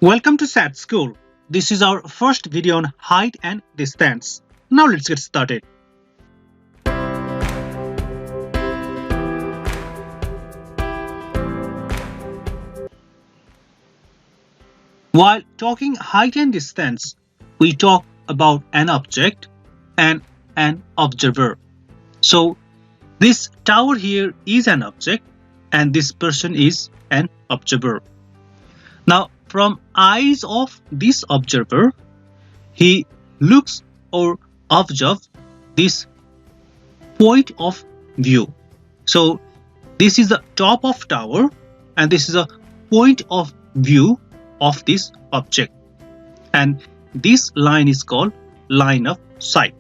Welcome to SAT School. This is our first video on height and distance. Now let's get started. While talking height and distance, we talk about an object and an observer. So this tower here is an object and this person is an observer. Now from eyes of this observer, he looks or observes this point of view. So this is the top of tower and this is a point of view of this object, and this line is called line of sight.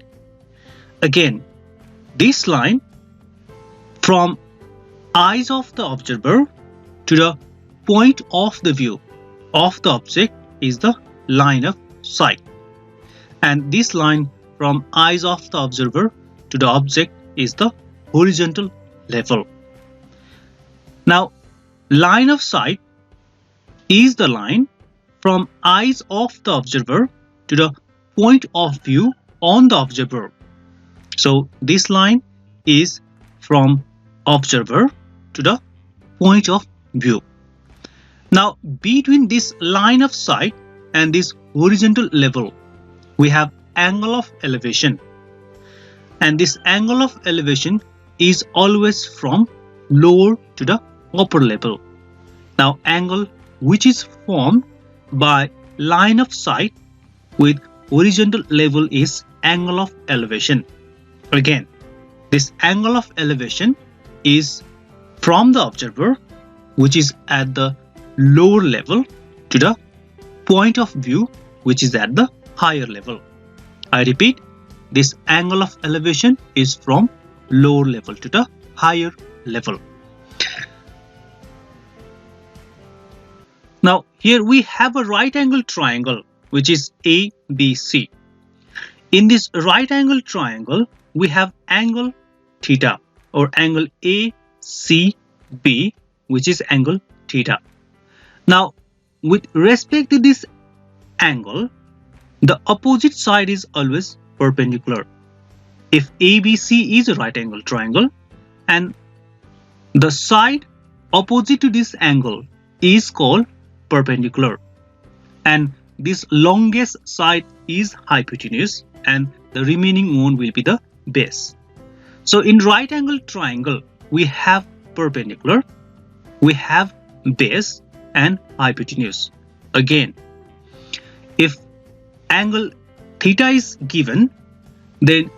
Again, this line from eyes of the observer to the point of the view of the object is the line of sight, and this line from eyes of the observer to the object is the horizontal level. Now, line of sight is the line from eyes of the observer to the point of view on the observer. So this line is from observer to the point of view. Now between this line of sight and this horizontal level, we have angle of elevation, and this angle of elevation is always from lower to the upper level. Now angle which is formed by line of sight with horizontal level is angle of elevation. Again, this angle of elevation is from the observer, which is at the lower level, to the point of view, which is at the higher level. I repeat, this angle of elevation is from lower level to the higher level. Now here we have a right angle triangle which is ABC. In this right angle triangle, we have angle theta or angle ACB, which is angle theta. Now with respect to this angle, the opposite side is always perpendicular. If ABC is a right angle triangle and the side opposite to this angle is called perpendicular, and this longest side is hypotenuse and the remaining one will be the base. So in right angle triangle, we have perpendicular, we have base and hypotenuse. Again, if angle theta is given, then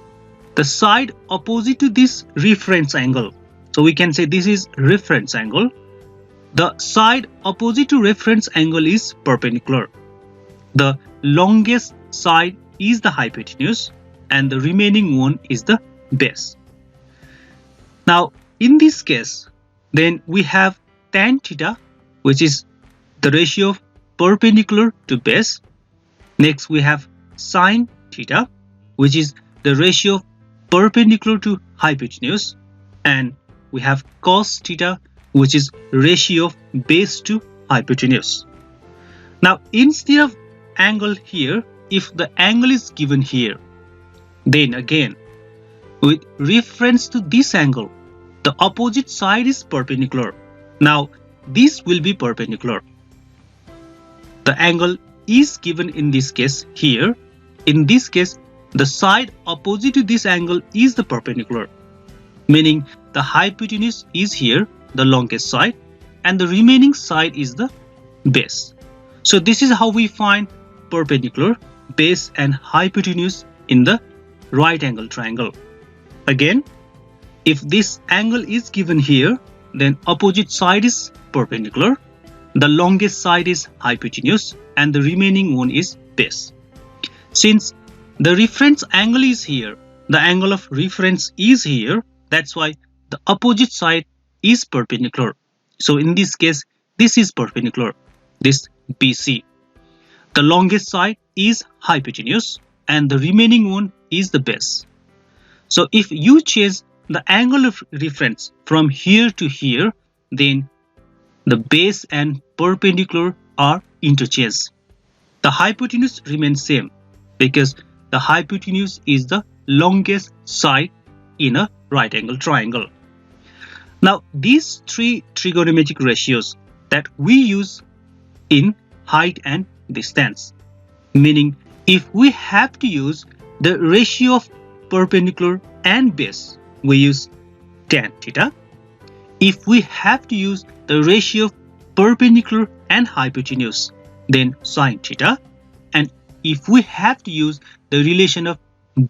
the side opposite to this reference angle, so we can say this is reference angle, the side opposite to reference angle is perpendicular. The longest side is the hypotenuse and the remaining one is the base. Now in this case, then we have tan theta, which is the ratio of perpendicular to base. Next we have sin theta, which is the ratio of perpendicular to hypotenuse, and we have cos theta, which is ratio of base to hypotenuse. Now instead of angle here, if the angle is given here, then again with reference to this angle, the opposite side is perpendicular. Now this will be perpendicular. The angle is given in this case here. In this case, the side opposite to this angle is the perpendicular, meaning the hypotenuse is here, the longest side, and the remaining side is the base. So this is how we find perpendicular, base and hypotenuse in the right angle triangle. Again, if this angle is given here, then opposite side is perpendicular, the longest side is hypotenuse and the remaining one is base. Since the reference angle is here, the angle of reference is here, that's why the opposite side is perpendicular. So in this case, this is perpendicular, this BC. The longest side is hypotenuse and the remaining one is the base. So if you change the angle of reference from here to here, then the base and perpendicular are interchanged. the hypotenuse remains same because the hypotenuse is the longest side in a right angle triangle. Now these three trigonometric ratios that we use in height and distance, meaning if we have to use the ratio of perpendicular and base, we use tan theta. If we have to use the ratio of perpendicular and hypotenuse, then sin theta. And if we have to use the relation of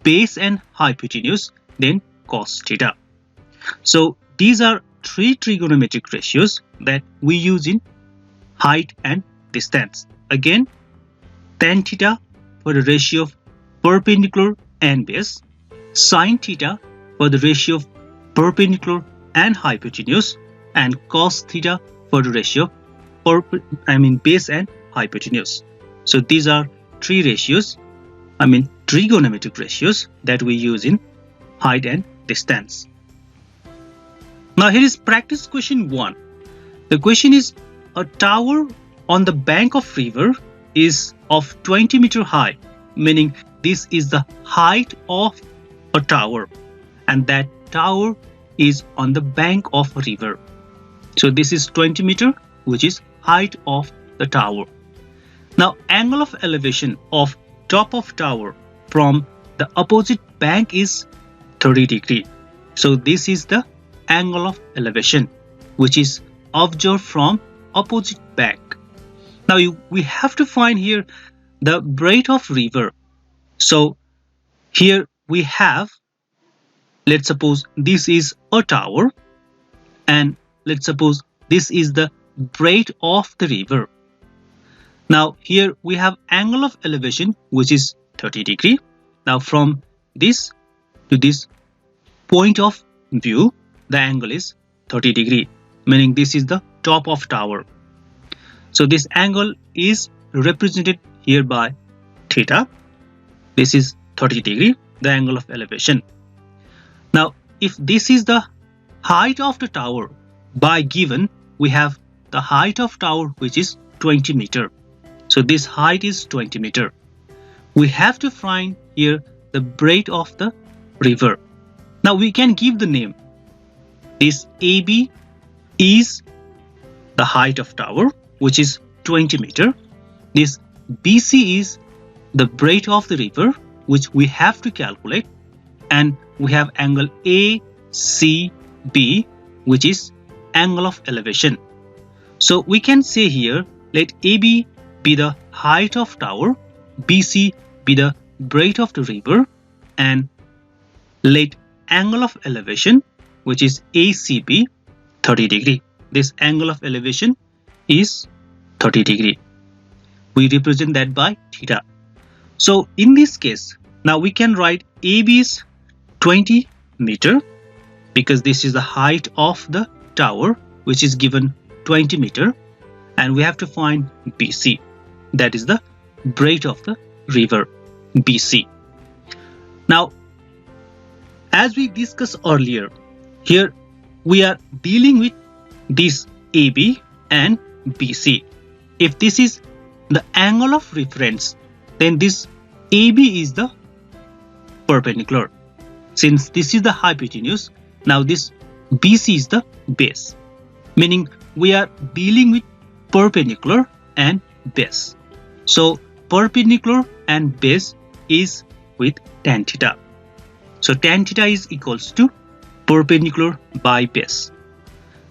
base and hypotenuse, then cos theta. So these are three trigonometric ratios that we use in height and distance. Again, tan theta for the ratio of perpendicular and base, sin theta for the ratio of perpendicular and hypotenuse, and cos theta for the ratio of base and hypotenuse. So these are three ratios, trigonometric ratios that we use in height and distance. Now here is practice question 1. The question is, a tower on the bank of river is of 20 meter high, meaning this is the height of a tower, and that tower is on the bank of a river. So this is 20 meter, which is height of the tower. Now angle of elevation of top of tower from the opposite bank is 30 degree. So this is the angle of elevation which is observed from opposite bank. Now we have to find here the breadth of river. So here we have, let's suppose this is a tower, and let's suppose this is the breadth of the river. Now here we have angle of elevation which is 30 degree. Now from this to this point of view, the angle is 30 degree, meaning this is the top of tower. So this angle is represented here by theta. This is 30 degree, the angle of elevation. Now if this is the height of the tower, by given we have the height of tower which is 20 meter. So this height is 20 meter. We have to find here the breadth of the river. Now we can give the name. This AB is the height of tower which is 20 meter. This BC is the breadth of the river which we have to calculate, and we have angle ACB which is angle of elevation. So we can say here, let AB be the height of tower, BC be the breadth of the river, and let angle of elevation which is ACB 30 degree. This angle of elevation is 30 degree. We represent that by theta. So in this case, now we can write AB is 20 meter because this is the height of the tower which is given 20 meter, and we have to find BC, that is the breadth of the river, BC. Now as we discussed earlier, here we are dealing with this AB and BC. If this is the angle of reference, then this AB is the perpendicular. Since this is the hypotenuse, now this BC is the base, meaning we are dealing with perpendicular and base. So perpendicular and base is with tan theta. So tan theta is equals to perpendicular by base.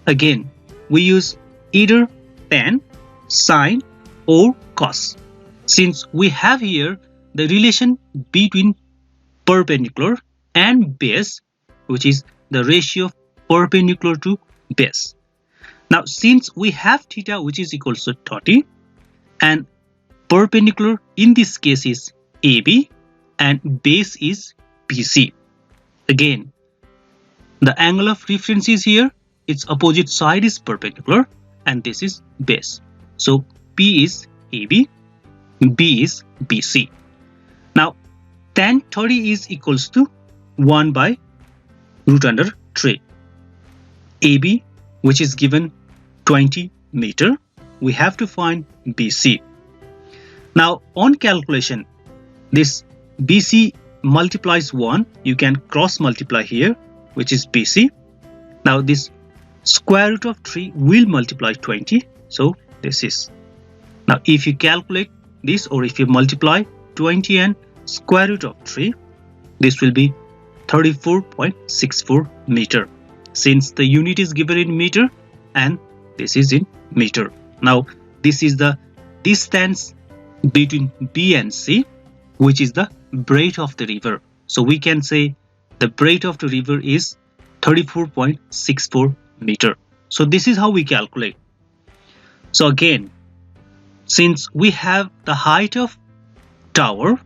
Again, we use either tan, sine or cos. Since we have here the relation between perpendicular and base, which is the ratio of perpendicular to base. Now since we have theta which is equals to 30, and perpendicular in this case is AB and base is BC. Again, the angle of reference is here, its opposite side is perpendicular, and this is base. So P is AB, B is BC. Now tan 30 is equals to 1 by root under 3. AB, which is given 20 meter, we have to find BC. Now on calculation, this BC multiplies 1, you can cross multiply here, which is BC. Now this square root of 3 will multiply 20, so this is. Now if you calculate this, or if you multiply 20 and square root of 3, this will be 34.64 meter, since the unit is given in meter and this is in meter. Now this is the distance between B and C, which is the breadth of the river. So we can say the breadth of the river is 34.64 meter. So this is how we calculate. So again, since we have the height of tower,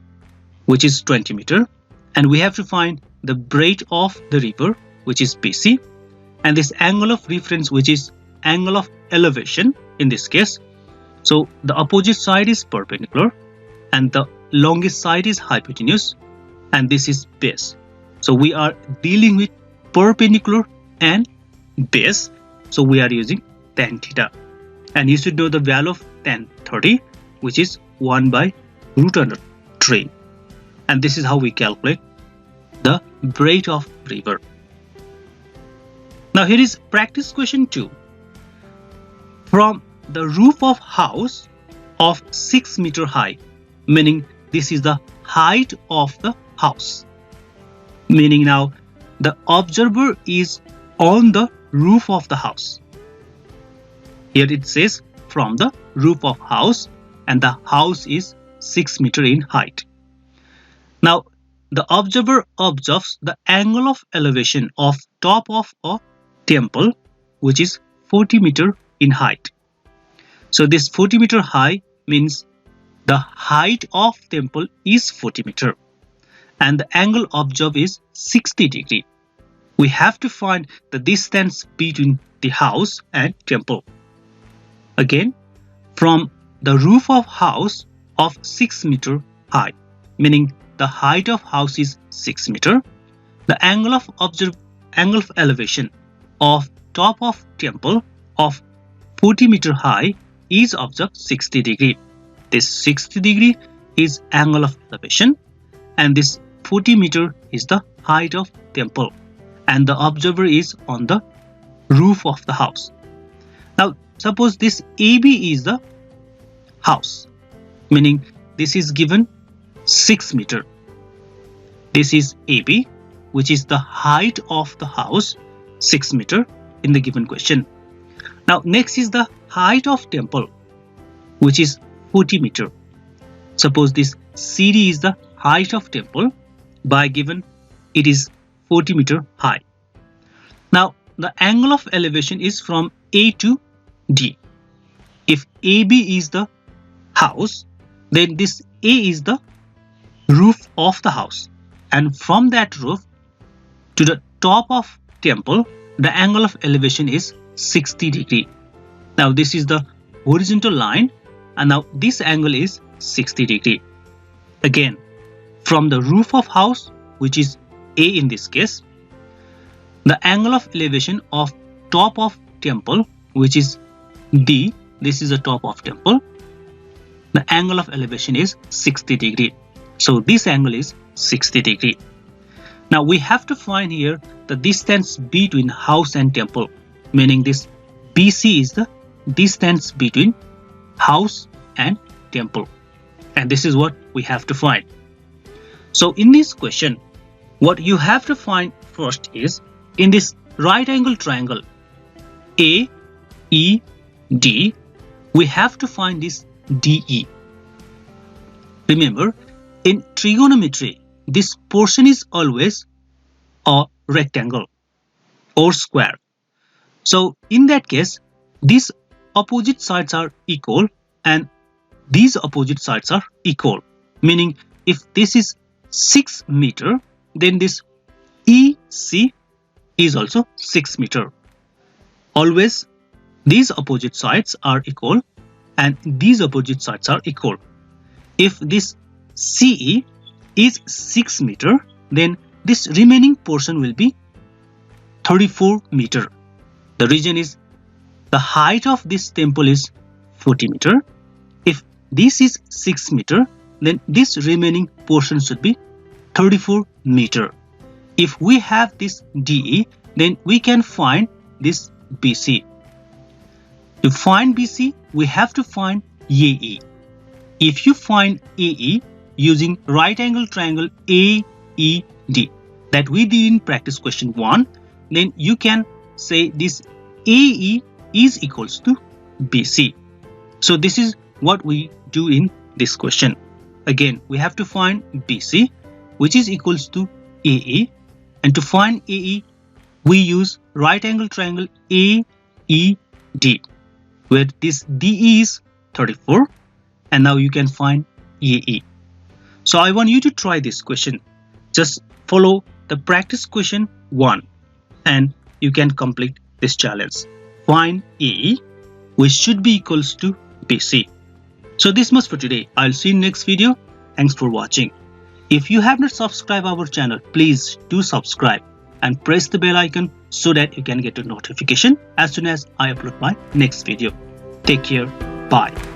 which is 20 meter, and we have to find the breadth of the river, which is BC, and this angle of reference, which is angle of elevation in this case. So the opposite side is perpendicular and the longest side is hypotenuse, and this is base. So we are dealing with perpendicular and base, so we are using tan theta, and you should know the value of tan 30, which is 1 by root under 3, and this is how we calculate the breadth of river. Now here is practice question 2. From the roof of house of 6 meter high, meaning this is the height of the house, meaning now the observer is on the roof of the house. Here it says from the roof of house, and the house is 6 meter in height. Now the observer observes the angle of elevation of top of a temple, which is 40 meter in height. So this 40 meter high means the height of temple is 40 meter and the angle observed is 60 degree. We have to find the distance between the house and temple. Again, from the roof of house of 6 meter high, meaning the height of house is 6 meter, the angle of elevation of top of temple of 40 meter high is observed 60 degree. This 60 degree is angle of elevation, and this 40 meter is the height of temple, and the observer is on the roof of the house. Now suppose this AB is the house, meaning this is given 6 meter. This is AB, which is the height of the house, 6 meter in the given question. Now next is the height of temple, which is 40 meter. Suppose this CD is the height of temple, by given it is 40 meter high. Now the angle of elevation is from A to D. If AB is the house, then this A is the roof of the house, and from that roof to the top of temple, the angle of elevation is 60 degree. Now this is the horizontal line, and now this angle is 60 degree. Again, from the roof of house, which is A in this case, the angle of elevation of top of temple, which is D, this is the top of temple, the angle of elevation is 60 degree. So this angle is 60 degree. Now we have to find here the distance between house and temple, meaning this BC is the distance between house and temple, and this is what we have to find. So in this question, what you have to find first is, in this right angle triangle AED, we have to find this DE. Remember, in trigonometry, this portion is always a rectangle or square. So in that case, these opposite sides are equal and these opposite sides are equal, meaning if this is 6 meter, then this EC is also 6 meter. Always these opposite sides are equal and these opposite sides are equal. If this CE is 6 meter, then this remaining portion will be 34 meter. The reason is the height of this temple is 40 meter. If this is 6 meter, then this remaining portion should be 34 meter. If we have this DE, then we can find this BC. To find BC, we have to find AE. If you find AE using right angle triangle AED that we did in practice question 1, then you can say this AE is equals to BC. So this is what we do in this question. Again, we have to find BC, which is equals to AE, and to find AE, we use right angle triangle AED, where this DE is 34, and now you can find AE. So I want you to try this question. Just follow the practice question 1, and you can complete this challenge. Find AE, which should be equals to BC. So this much for today. I'll see you in next video. Thanks for watching. If you have not subscribed our channel, please do subscribe and press the bell icon so that you can get a notification as soon as I upload my next video. Take care. Bye.